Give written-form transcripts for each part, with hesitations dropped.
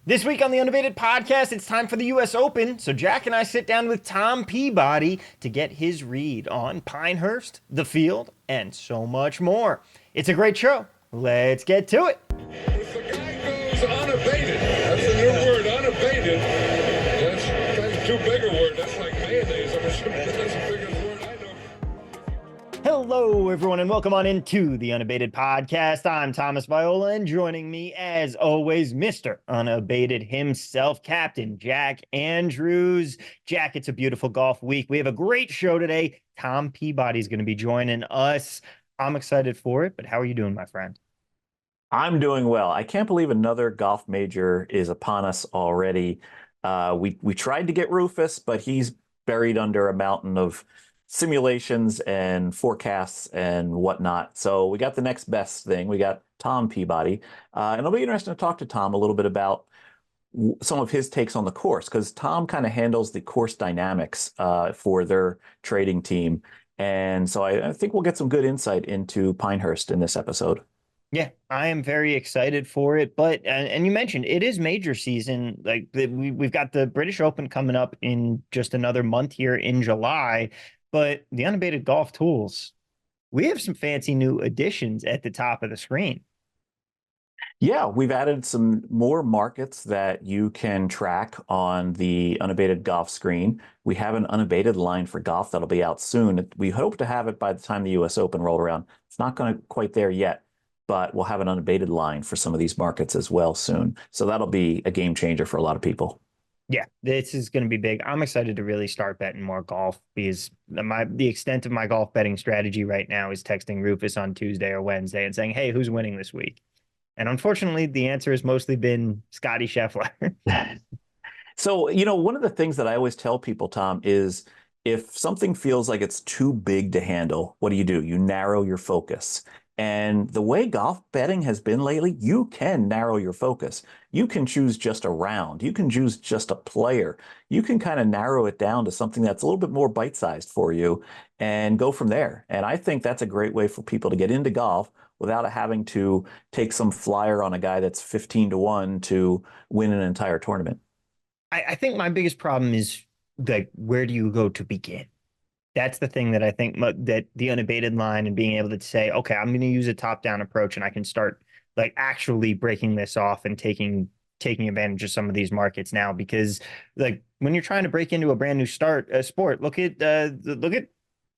This week on the Unabated podcast, it's time for the U.S. Open. So Jack and I sit down with Tom Peabody to get his read on Pinehurst, the field, and so much more. It's a great show. Let's get to it. If the guy goes unabated, that's a new word, unabated. That's kind of too big a word. That's like mayonnaise. I'm assuming that's the biggest word I know. Hello, everyone, and welcome on into the Unabated podcast. I'm Thomas Viola, and joining me, as always, Mr. Unabated himself, Captain Jack Andrews. Jack, it's a beautiful golf week. We have a great show today. Tom Peabody's going to be joining us. I'm excited for it, but how are you doing, my friend? I'm doing well. I can't believe another golf major is upon us already. We tried to get Rufus, but he's buried under a mountain of simulations and forecasts and whatnot. So we got the next best thing. We got Tom Peabody. And it'll be interesting to talk to Tom a little bit about some of his takes on the course, because Tom kind of handles the course dynamics for their trading team. And so I think we'll get some good insight into Pinehurst in this episode. Yeah, I am very excited for it. But and you mentioned it is major season. We've got the British Open coming up in just another month here in July. But the Unabated Golf Tools, we have some fancy new additions at the top of the screen. Yeah, we've added some more markets that you can track on the unabated golf screen. We have an unabated line for golf that'll be out soon. We hope to have it by the time the US Open roll around. It's not going to quite there yet, but we'll have an unabated line for some of these markets as well soon. So that'll be a game changer for a lot of people. Yeah, this is going to be big. I'm excited to really start betting more golf because the extent of my golf betting strategy right now is texting Rufus on Tuesday or Wednesday and saying, "Hey, who's winning this week?" And unfortunately, the answer has mostly been Scottie Scheffler. So, one of the things that I always tell people, Tom, is if something feels like it's too big to handle, what do? You narrow your focus. And the way golf betting has been lately, you can narrow your focus. You can choose just a round. You can choose just a player. You can kind of narrow it down to something that's a little bit more bite-sized for you and go from there. And I think that's a great way for people to get into golf without having to take some flyer on a guy that's 15 to 1 to win an entire tournament. I think my biggest problem is like, where do you go to begin? That's the thing that I think that the unabated line and being able to say, okay, I'm going to use a top-down approach and I can start like actually breaking this off and taking advantage of some of these markets now. Because like when you're trying to break into a brand new sport, look at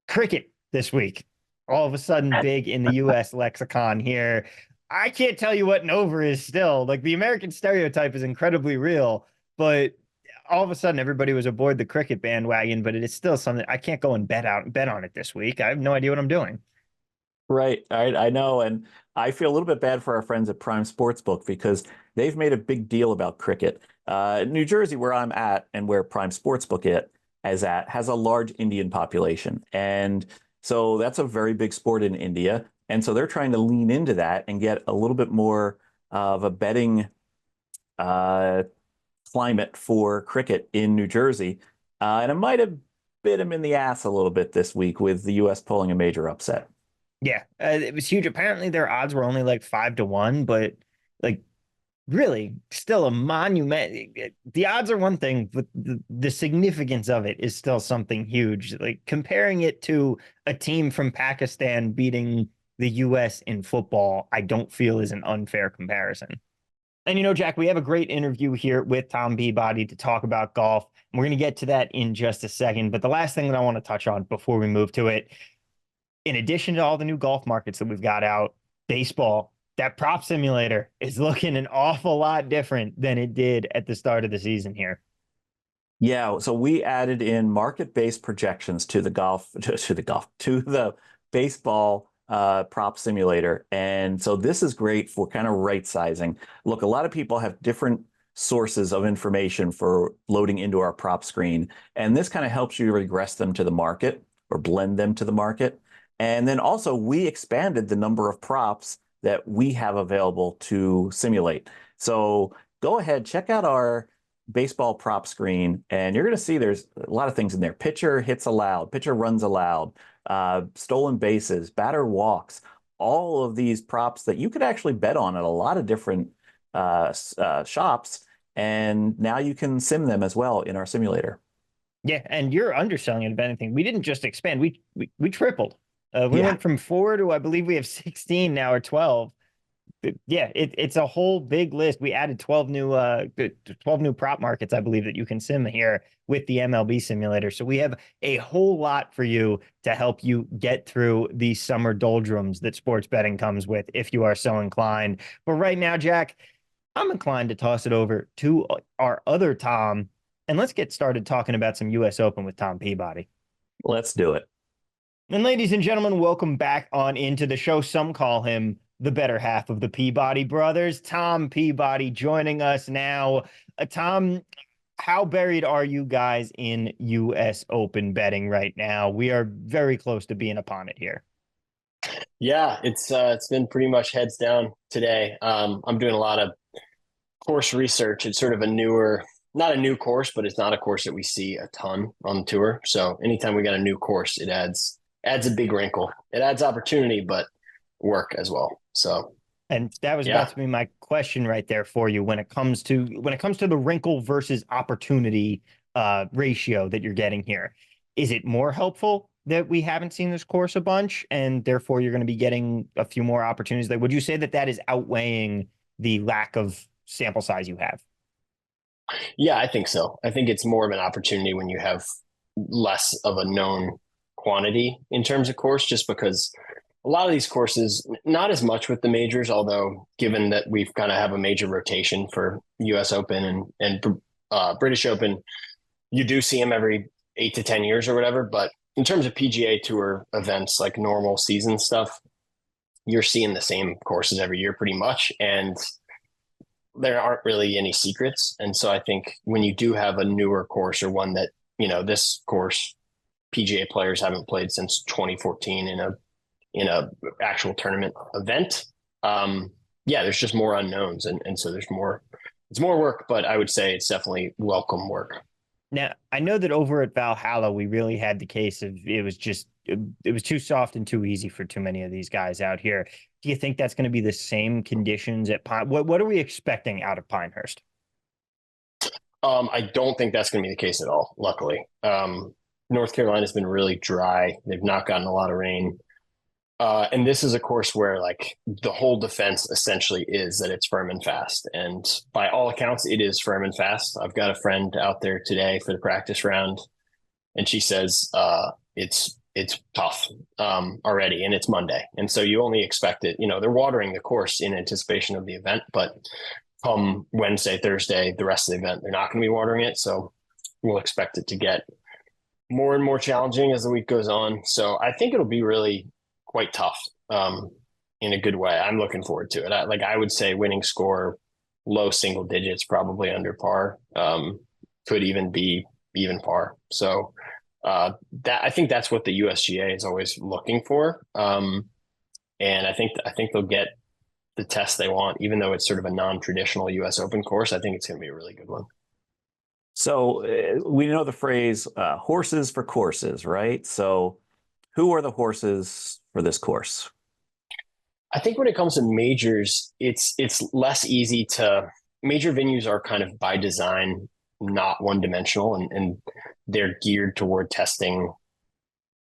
cricket this week. All of a sudden, big in the U.S. lexicon here. I can't tell you what an over is still. Like the American stereotype is incredibly real, but all of a sudden everybody was aboard the cricket bandwagon, but it is still something I can't go and bet on it this week. I have no idea what I'm doing. Right. I know. And I feel a little bit bad for our friends at Prime Sportsbook because they've made a big deal about cricket. New Jersey, where I'm at and where Prime Sportsbook is at, has a large Indian population. And so that's a very big sport in India. And so they're trying to lean into that and get a little bit more of a betting uh, climate for cricket in New Jersey. And it might have bit him in the ass a little bit this week with the U.S. pulling a major upset. Yeah, it was huge. Apparently, their odds were only like 5 to 1, but like really, still a monument. The odds are one thing, but the significance of it is still something huge. Like comparing it to a team from Pakistan beating the U.S. in football, I don't feel is an unfair comparison. And Jack, we have a great interview here with Tom Peabody to talk about golf. And we're going to get to that in just a second. But the last thing that I want to touch on before we move to it, in addition to all the new golf markets that we've got out, baseball, that prop simulator is looking an awful lot different than it did at the start of the season here. Yeah, so we added in market-based projections to the baseball prop simulator. And so this is great for kind of right sizing. Look, a lot of people have different sources of information for loading into our prop screen. And this kind of helps you regress them to the market or blend them to the market. And then also we expanded the number of props that we have available to simulate. So go ahead, check out our baseball prop screen, and you're going to see there's a lot of things in there. Pitcher hits allowed, pitcher runs allowed, stolen bases, batter walks, all of these props that you could actually bet on at a lot of different shops. and now you can sim them as well in our simulator. Yeah, and you're underselling it, if anything. We didn't just expand; we tripled. We Yeah. went from 4 to, I believe we have 16 now, or 12. Yeah, it's a whole big list. We added 12 new prop markets, I believe, that you can sim here with the MLB simulator. So we have a whole lot for you to help you get through the summer doldrums that sports betting comes with, if you are so inclined. But right now, Jack, I'm inclined to toss it over to our other Tom, and let's get started talking about some US Open with Tom Peabody. Let's do it. And ladies and gentlemen, welcome back on into the show. Some call him the better half of the Peabody brothers, Tom Peabody, joining us now. Tom, how buried are you guys in US Open betting right now? We are very close to being upon it here. Yeah, it's been pretty much heads down today. I'm doing a lot of course research. It's sort of not a new course, but it's not a course that we see a ton on the tour. So anytime we got a new course, it adds a big wrinkle. It adds opportunity, but work as well. So, and that was yeah. about to be my question right there for you when it comes to the wrinkle versus opportunity ratio that you're getting here. Is it more helpful that we haven't seen this course a bunch, and therefore you're going to be getting a few more opportunities? Like, would you say that is outweighing the lack of sample size you have? Yeah, I think so. I think it's more of an opportunity when you have less of a known quantity in terms of course, just because a lot of these courses, not as much with the majors, although given that we've kind of have a major rotation for US Open and British Open, you do see them every 8 to 10 years or whatever. But in terms of PGA Tour events, like normal season stuff, you're seeing the same courses every year pretty much. And there aren't really any secrets. And so I think when you do have a newer course, or one that, this course PGA players haven't played since 2014 in a actual tournament event, there's just more unknowns. And so it's more work, but I would say it's definitely welcome work. Now, I know that over at Valhalla, we really had the case of it was too soft and too easy for too many of these guys out here. Do you think that's going to be the same conditions at Pine? What are we expecting out of Pinehurst? I don't think that's going to be the case at all, luckily. North Carolina's been really dry. They've not gotten a lot of rain. And this is a course where like the whole defense essentially is that it's firm and fast. And by all accounts, it is firm and fast. I've got a friend out there today for the practice round, and she says it's tough already, and it's Monday. And so you only expect it, they're watering the course in anticipation of the event, but come Wednesday, Thursday, the rest of the event, they're not going to be watering it. So we'll expect it to get more and more challenging as the week goes on. So I think it'll be really quite tough in a good way. I'm looking forward to it. I would say winning score, low single digits, probably under par, could even be even par. So that I think that's what the USGA is always looking for. And I think they'll get the test they want, even though it's sort of a non-traditional US Open course. I think it's going to be a really good one. So we know the phrase horses for courses, right? So who are the horses for this course? I think when it comes to majors, it's less easy to. Major venues are kind of by design not one dimensional, and they're geared toward testing,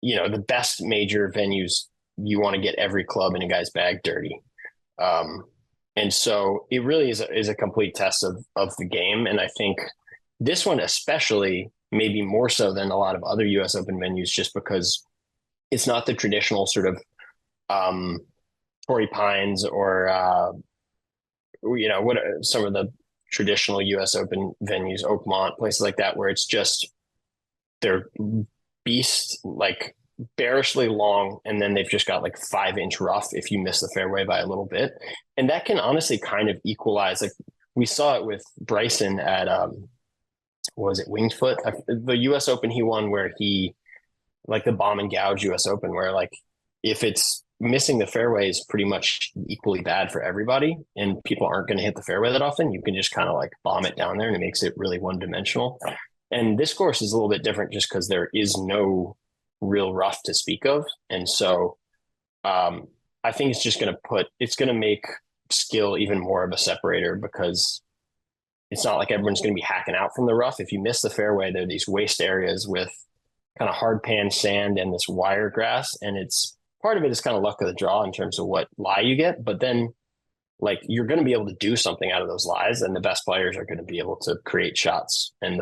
the best major venues. You want to get every club in a guy's bag dirty. And so it really is a complete test of the game. And I think this one, especially maybe more so than a lot of other US Open venues, just because it's not the traditional sort of Torrey Pines or what some of the traditional US Open venues, Oakmont, places like that, where it's just they're beasts, like bearishly long, and then they've just got like 5-inch rough if you miss the fairway by a little bit. And that can honestly kind of equalize. Like we saw it with Bryson at what was it, Winged Foot? The US Open he won, where he like the bomb and gouge US Open, where like if it's missing the fairway is pretty much equally bad for everybody, and people aren't going to hit the fairway that often. You can just kind of like bomb it down there, and it makes it really one dimensional. And this course is a little bit different just because there is no real rough to speak of. And so I think it's just going to make skill even more of a separator, because it's not like everyone's going to be hacking out from the rough. If you miss the fairway, there are these waste areas with kind of hard pan sand and this wire grass. And it's part of it is kind of luck of the draw in terms of what lie you get. But then like you're going to be able to do something out of those lies, and the best players are going to be able to create shots, and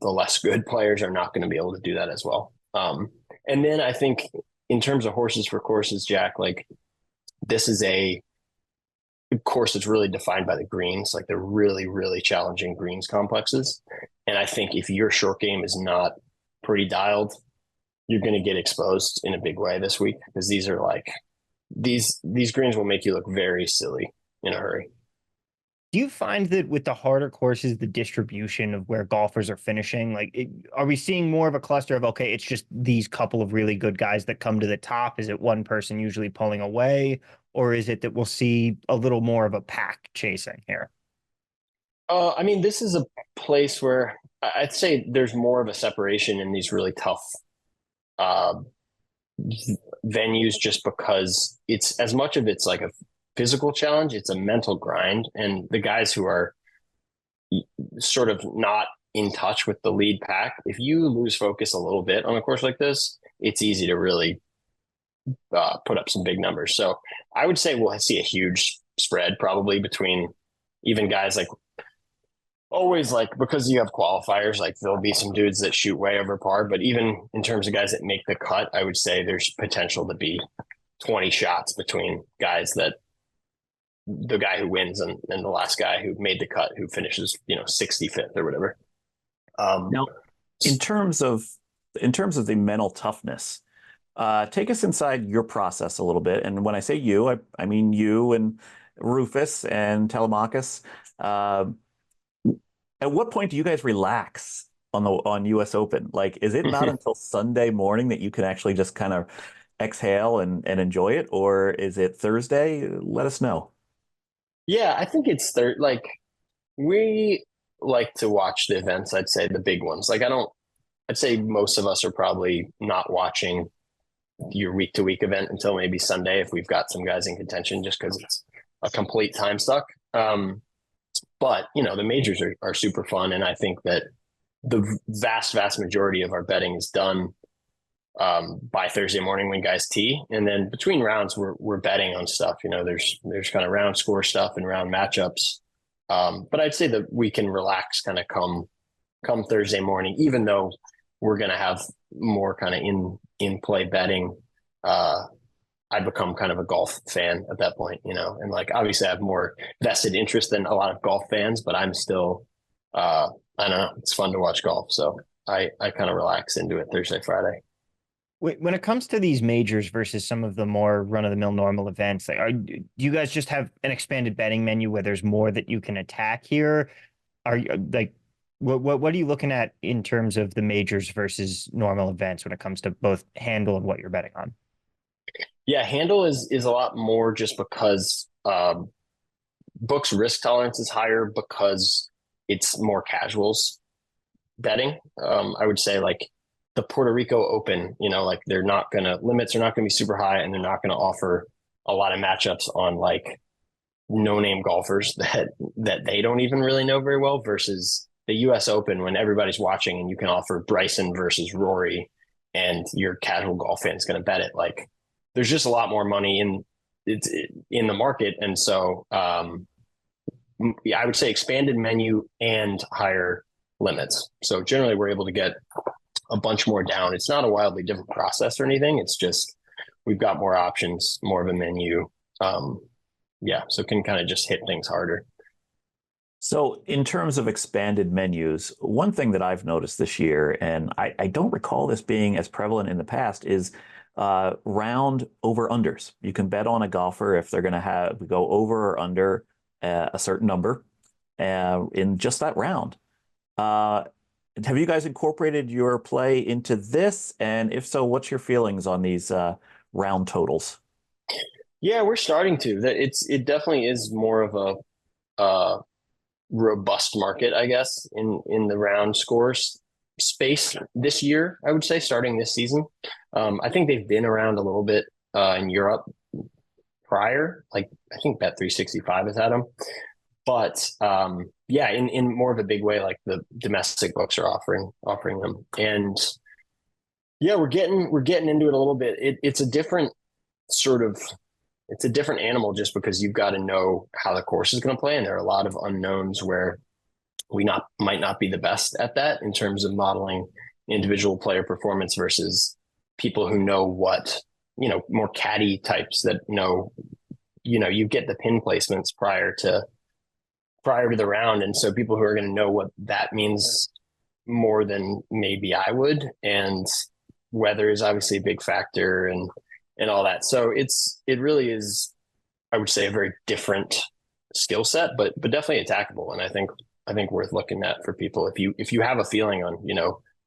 the less good players are not going to be able to do that as well. And then I think in terms of horses for courses, Jack, like this is a course that's really defined by the greens, like they're really, really challenging greens complexes. And I think if your short game is not pretty dialed, you're going to get exposed in a big way this week, because these are like these greens will make you look very silly in a hurry. Do you find that with the harder courses, the distribution of where golfers are finishing, are we seeing more of a cluster of, okay, it's just these couple of really good guys that come to the top? Is it one person usually pulling away, or is it that we'll see a little more of a pack chasing here? I mean, this is a place where I'd say there's more of a separation in these really tough uh, venues, just because it's as much of it's like a physical challenge, it's a mental grind. And the guys who are sort of not in touch with the lead pack, if you lose focus a little bit on a course like this, it's easy to really put up some big numbers. So I would say we'll see a huge spread probably between even guys like always, like because you have qualifiers, like there'll be some dudes that shoot way over par, but even in terms of guys that make the cut, I would say there's potential to be 20 shots between guys that the guy who wins and the last guy who made the cut, who finishes, 65th or whatever. Now, in terms of the mental toughness, take us inside your process a little bit. And when I say you, I mean you and Rufus and Telemachus. At what point do you guys relax on US Open? Like, is it not until Sunday morning that you can actually just kind of exhale and enjoy it? Or is it Thursday? Let us know. Yeah, I think it's like we like to watch the events, I'd say the big ones. Like I'd say most of us are probably not watching your week to week event until maybe Sunday if we've got some guys in contention, just because it's a complete time suck. But the majors are super fun, and I think that the vast majority of our betting is done by Thursday morning when guys tee, and then between rounds we're betting on stuff. There's kind of round score stuff and round matchups. But I'd say that we can relax kind of come Thursday morning, even though we're going to have more kind of in play betting. I become kind of a golf fan at that point, and like obviously I have more vested interest than a lot of golf fans, but I'm still I don't know, it's fun to watch golf, so I kind of relax into it Thursday, Friday. When it comes to these majors versus some of the more run-of-the-mill normal events, do you guys just have an expanded betting menu where there's more that you can attack here? Are you like, what are you looking at in terms of the majors versus normal events when it comes to both handle and what you're betting on? Yeah, handle is a lot more just because books risk tolerance is higher because it's more casuals betting. I would say like the Puerto Rico Open, like limits are not going to be super high, and they're not going to offer a lot of matchups on like no-name golfers that they don't even really know very well, versus the US Open when everybody's watching and you can offer Bryson versus Rory and your casual golf fan's going to bet it. Like there's just a lot more money in the market. And so yeah, I would say expanded menu and higher limits. So generally we're able to get a bunch more down. It's not a wildly different process or anything. It's just we've got more options, more of a menu. Yeah, so can kind of just hit things harder. So in terms of expanded menus, one thing that I've noticed this year, and I don't recall this being as prevalent in the past, is round over unders. You can bet on a golfer if they're going to go over or under a certain number in just that round. Have you guys incorporated your play into this? And if so, what's your feelings on these round totals? Yeah, we're starting to. It definitely is more of a robust market, I guess, in the round scores space this year, I would say, starting this season. I think they've been around a little bit in Europe prior. Like I think Bet365 has had them. But yeah, in more of a big way, like the domestic books are offering them. And yeah, we're getting into it a little bit. It's a different sort of it's a different animal just because you've got to know how the course is going to play, and there are a lot of unknowns where we not might not be the best at that in terms of modeling individual player performance versus people who know what, more caddy types that know, you get the pin placements prior to the round, and so people who are going to know what that means more than maybe I would, and weather is obviously a big factor, and all that. So it really is, I would say, a very different skill set, but definitely attackable. And I think worth looking at for people if you have a feeling on,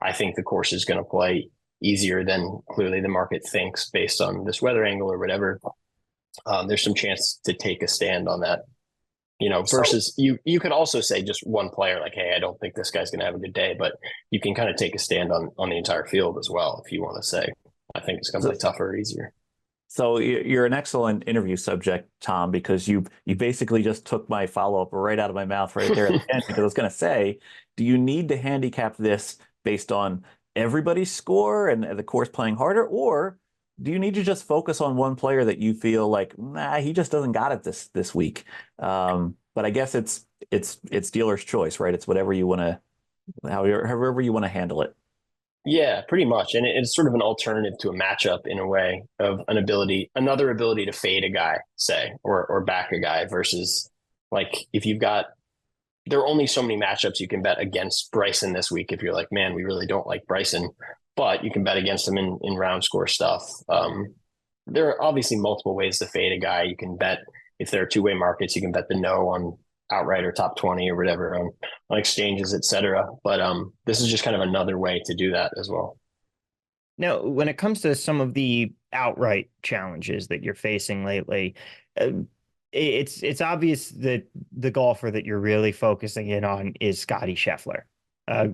I think the course is going to play easier than clearly the market thinks based on this weather angle or whatever. There's some chance to take a stand on that. Versus you could also say just one player, like, hey, I don't think this guy's going to have a good day, but you can kind of take a stand on the entire field as well if you want to say, I think it's going to be tougher or easier. So you're an excellent interview subject, Tom, because you basically just took my follow-up right out of my mouth right there at the end, because I was going to say, do you need to handicap this based on everybody's score and the course playing harder, or do you need to just focus on one player that you feel like, he just doesn't got it this week? But I guess it's dealer's choice, right? It's whatever you want to, however you want to handle it. Yeah, pretty much. And it's sort of an alternative to a matchup in a way of another ability to fade a guy, say, or back a guy versus like if there are only so many matchups you can bet against Bryson this week. If you're like, man, we really don't like Bryson, but you can bet against him in round score stuff. There are obviously multiple ways to fade a guy. You can bet if there are two-way markets, you can bet the no on outright or top 20 or whatever on exchanges, etc. But this is just kind of another way to do that as well. Now, when it comes to some of the outright challenges that you're facing lately, it's obvious that the golfer that you're really focusing in on is Scottie Scheffler.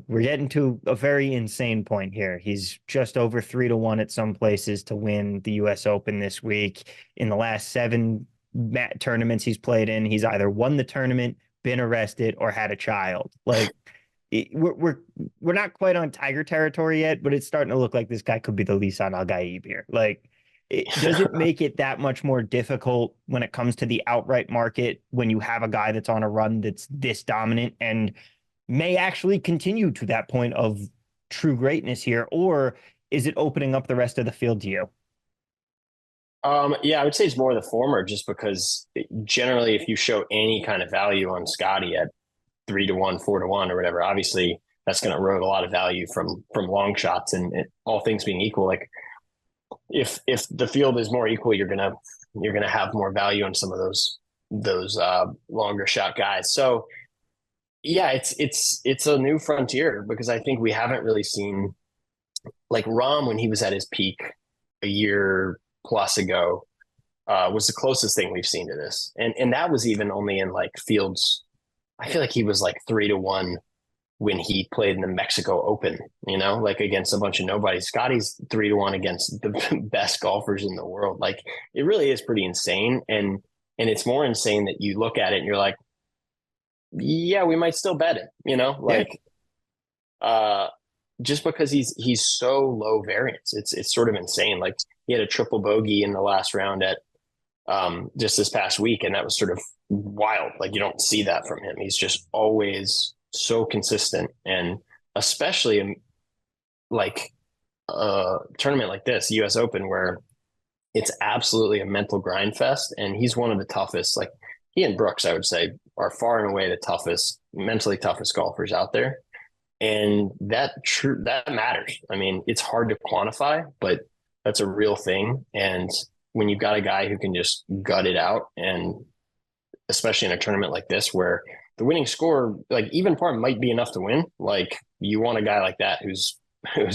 We're getting to a very insane point here. He's just over 3-1 at some places to win the U.S. Open this week. In the last 7 tournaments he's played in, he's either won the tournament, been arrested, or had a child. Like, we're not quite on Tiger territory yet, but it's starting to look like this guy could be the Lisan Al-Gaib here. Like, does it make it that much more difficult when it comes to the outright market when you have a guy that's on a run that's this dominant and may actually continue to that point of true greatness here, or is it opening up the rest of the field to you? Yeah, I would say it's more the former, just because generally, if you show any kind of value on Scottie at 3-1, 4-1, or whatever, obviously that's going to erode a lot of value from long shots. And all things being equal, like if the field is more equal, you're gonna have more value on some of those longer shot guys. So yeah, it's a new frontier because I think we haven't really seen, like, Rahm when he was at his peak a year plus ago was the closest thing we've seen to this, and that was even only in like fields. I feel like he was like 3-1 when he played in the Mexico Open, like against a bunch of nobodies. Scottie's 3-1 against the best golfers in the world. Like, it really is pretty insane, and it's more insane that you look at it and you're like, yeah, we might still bet it, like, just because he's so low variance. It's sort of insane. Like, he had a triple bogey in the last round at just this past week, and that was sort of wild. Like, you don't see that from him. He's just always so consistent, and especially in like a tournament like this, US Open, where it's absolutely a mental grind fest, and he's one of the toughest. Like, he and Brooks, I would say, are far and away the mentally toughest golfers out there. And that matters. I mean, it's hard to quantify, but that's a real thing. And when you've got a guy who can just gut it out, and especially in a tournament like this where the winning score, like, even par might be enough to win, like, you want a guy like that who's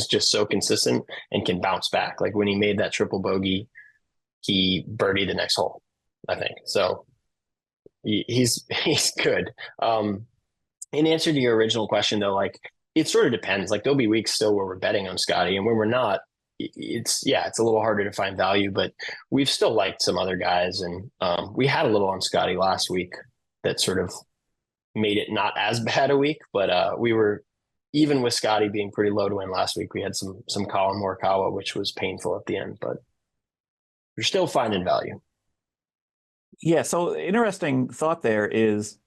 just so consistent and can bounce back. Like, when he made that triple bogey, he birdied the next hole, I think. So he's good. In answer to your original question, though, like, it sort of depends. Like, there'll be weeks still where we're betting on Scottie, and when we're not, it's a little harder to find value, but we've still liked some other guys. And we had a little on Scottie last week that sort of made it not as bad a week, but we were, even with Scottie being pretty low to win last week, we had some Colin Morikawa, which was painful at the end, but you're still finding value. Yeah. So interesting thought there is,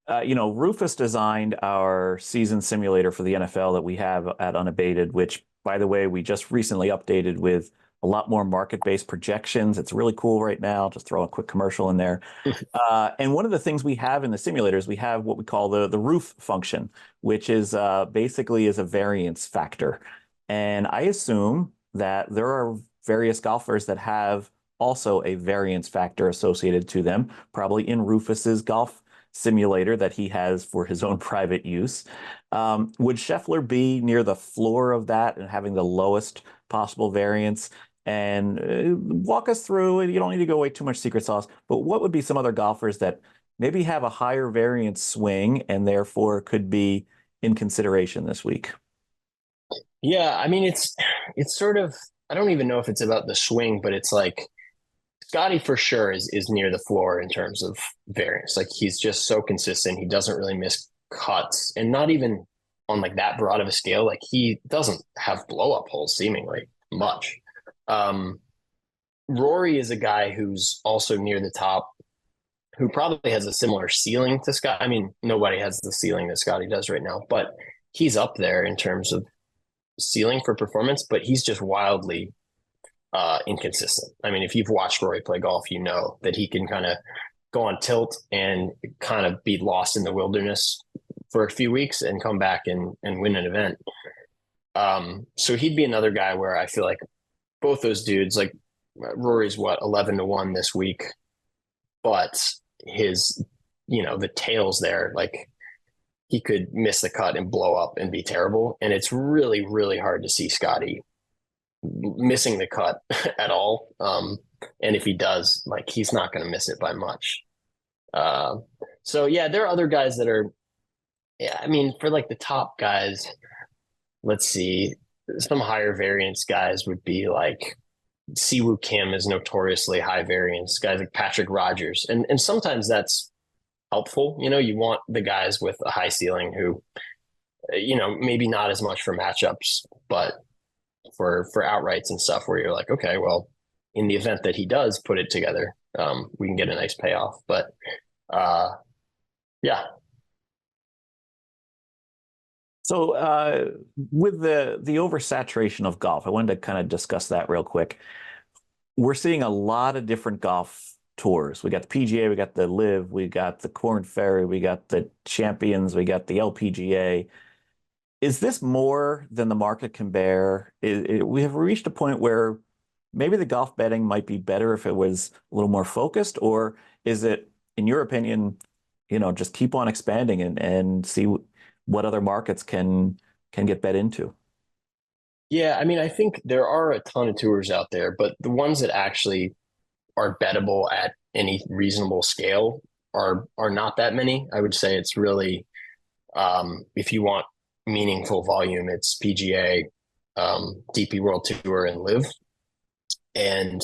Rufus designed our season simulator for the NFL that we have at Unabated, which, by the way, we just recently updated with a lot more market-based projections. It's really cool right now. Just throw a quick commercial in there. And one of the things we have in the simulators, we have what we call the roof function, which is basically is a variance factor. And I assume that there are various golfers that have also a variance factor associated to them, probably in Rufus's golf simulator that he has for his own private use. Would Scheffler be near the floor of that and having the lowest possible variance? And walk us through, you don't need to go away too much secret sauce, but what would be some other golfers that maybe have a higher variance swing and therefore could be in consideration this week? Yeah, I mean it's sort of, I don't even know if it's about the swing, but it's like Scottie for sure is near the floor in terms of variance. Like he's just so consistent. He doesn't really miss cuts, and not even on like that broad of a scale. Like he doesn't have blow up holes seemingly much. Um, Rory is a guy who's also near the top, who probably has a similar ceiling to Scott. I mean, nobody has the ceiling that Scottie does right now, but he's up there in terms of ceiling for performance, but he's just wildly inconsistent. I mean, if you've watched Rory play golf, you know that he can kind of go on tilt and kind of be lost in the wilderness for a few weeks and come back and win an event. So he'd be another guy where I feel like both those dudes, like Rory's 11-1 this week, but his, the tails there, like he could miss the cut and blow up and be terrible. And it's really, really hard to see Scottie missing the cut at all. And if he does, like he's not going to miss it by much. So yeah, there are other guys that are, yeah, I mean, for like the top guys, let's see, some higher variance guys would be like Siwoo Kim is notoriously high variance, guys like Patrick Rogers. And sometimes that's helpful. You want the guys with a high ceiling who, maybe not as much for matchups, but for outrights and stuff where you're like, okay, well, in the event that he does put it together, we can get a nice payoff. But yeah. So with the oversaturation of golf, I wanted to kind of discuss that real quick. We're seeing a lot of different golf tours. We got the PGA, we got the Live, we got the Korn Ferry, we got the Champions, we got the LPGA. Is this more than the market can bear? We have reached a point where maybe the golf betting might be better if it was a little more focused, or is it, in your opinion, just keep on expanding and see what other markets can get bet into? Yeah, I mean, I think there are a ton of tours out there, but the ones that actually are bettable at any reasonable scale are not that many. I would say it's really, if you want meaningful volume, it's PGA, DP World Tour, and Live. And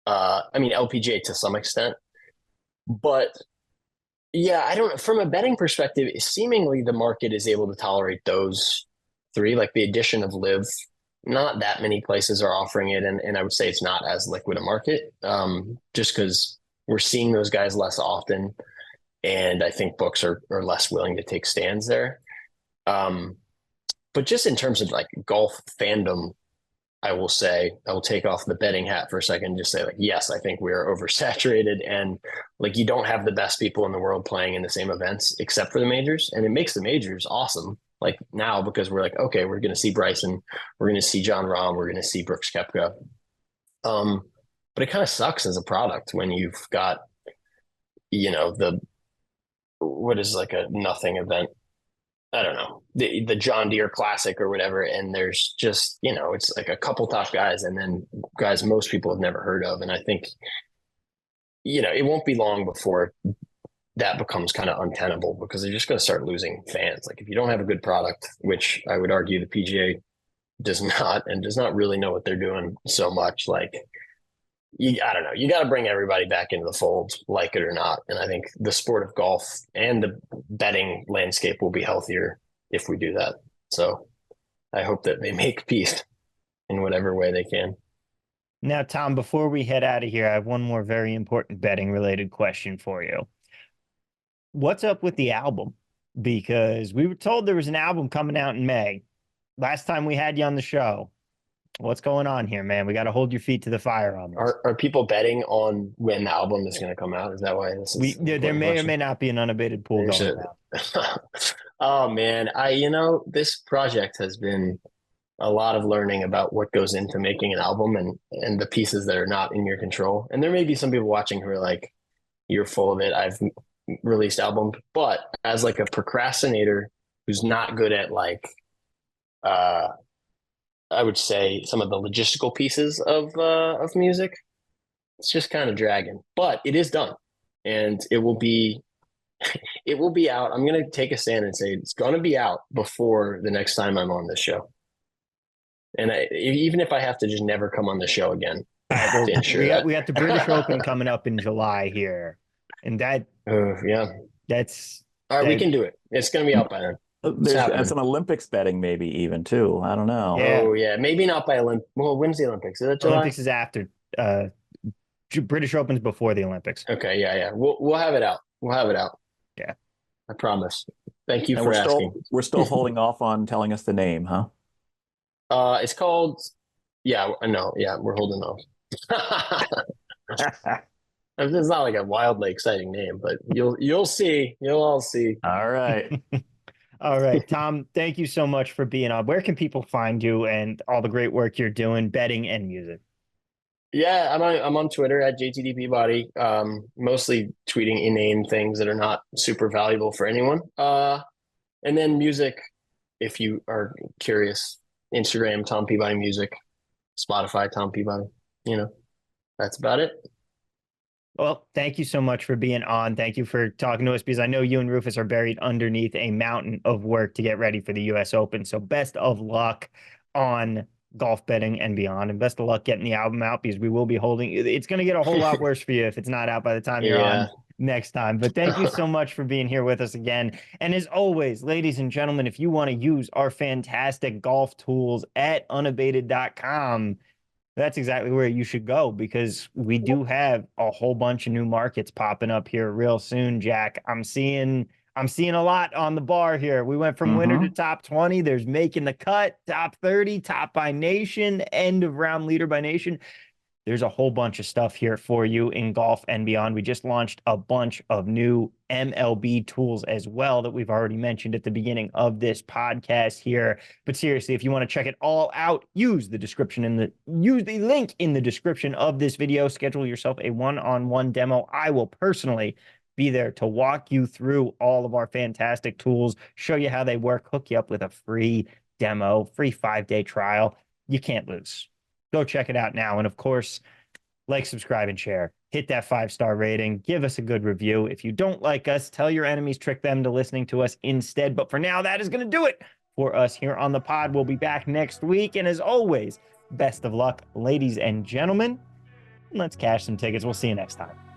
I mean, LPGA to some extent. But yeah, I don't, from a betting perspective, seemingly the market is able to tolerate those three, like the addition of Live. Not that many places are offering it. And I would say it's not as liquid a market, just because we're seeing those guys less often. And I think books are less willing to take stands there. But just in terms of like golf fandom, I will take off the betting hat for a second and just say, like, yes, I think we are oversaturated, and like you don't have the best people in the world playing in the same events except for the majors. And it makes the majors awesome. Like now, because we're like, okay, we're going to see Bryson, we're going to see John Rahm, we're going to see Brooks Koepka. But it kind of sucks as a product when you've got, what is like a nothing event. I don't know, the John Deere Classic or whatever. And there's just, it's like a couple top guys and then guys most people have never heard of. And I think, it won't be long before that becomes kind of untenable because they're just going to start losing fans. Like if you don't have a good product, which I would argue the PGA does not, and does not really know what they're doing so much, like I don't know. You got to bring everybody back into the fold, like it or not. And I think the sport of golf and the betting landscape will be healthier if we do that. So I hope that they make peace in whatever way they can. Now, Tom, before we head out of here, I have one more very important betting related question for you. What's up with the album? Because we were told there was an album coming out in May. Last time we had you on the show. What's going on here, man? We got to hold your feet to the fire on this. Are people betting on when the album is going to come out? Is that why this is there may or may not be an unabated pool going on. Oh man, this project has been a lot of learning about what goes into making an album and the pieces that are not in your control. And there may be some people watching who are like, "You're full of it. I've released albums," but as like a procrastinator who's not good at like, I would say some of the logistical pieces of music, it's just kind of dragging. But it is done, and it will be out. I'm going to take a stand and say it's going to be out before the next time I'm on this show. And even if I have to just never come on the show again, to ensure we got the British Open coming up in July here, and that's all right. We can do it. It's going to be out by then. There's some Olympics betting maybe even too. I don't know. Yeah. Oh yeah, maybe not by Olympics. Well, when's the Olympics? Is it July? Olympics is after. British Open's before the Olympics. Okay, yeah. We'll have it out. We'll have it out. Yeah, I promise. Thank you for asking. We're still holding off on telling us the name, huh? It's called. Yeah, I know. Yeah, we're holding off. It's not like a wildly exciting name, but you'll see. You'll all see. All right. All right, Tom, thank you so much for being on. Where can people find you and all the great work you're doing, betting and music? Yeah, I'm on Twitter at JTD Peabody, mostly tweeting inane things that are not super valuable for anyone. And then music, if you are curious, Instagram, Tom Peabody Music, Spotify, Tom Peabody. That's about it. Well, thank you so much for being on. Thank you for talking to us, because I know you and Rufus are buried underneath a mountain of work to get ready for the U.S. Open. So best of luck on golf betting and beyond, and best of luck getting the album out, because we will be holding. It's going to get a whole lot worse for you if it's not out by the time you're on next time. But thank you so much for being here with us again. And as always, ladies and gentlemen, if you want to use our fantastic golf tools at unabated.com, that's exactly where you should go, because we do have a whole bunch of new markets popping up here real soon, Jack. I'm seeing a lot on the bar here. We went from winner to top 20. There's making the cut, top 30, top by nation, end of round leader by nation. There's a whole bunch of stuff here for you in golf and beyond. We just launched a bunch of new MLB tools as well that we've already mentioned at the beginning of this podcast here. But seriously, if you want to check it all out, use the link in the description of this video. Schedule yourself a one-on-one demo. I will personally be there to walk you through all of our fantastic tools, show you how they work, hook you up with a free demo, free 5-day trial. You can't lose. Go check it out now. And of course, like, subscribe, and share. Hit that 5-star rating. Give us a good review. If you don't like us, tell your enemies, trick them to listening to us instead. But for now, that is going to do it for us here on the pod. We'll be back next week. And as always, best of luck, ladies and gentlemen. Let's cash some tickets. We'll see you next time.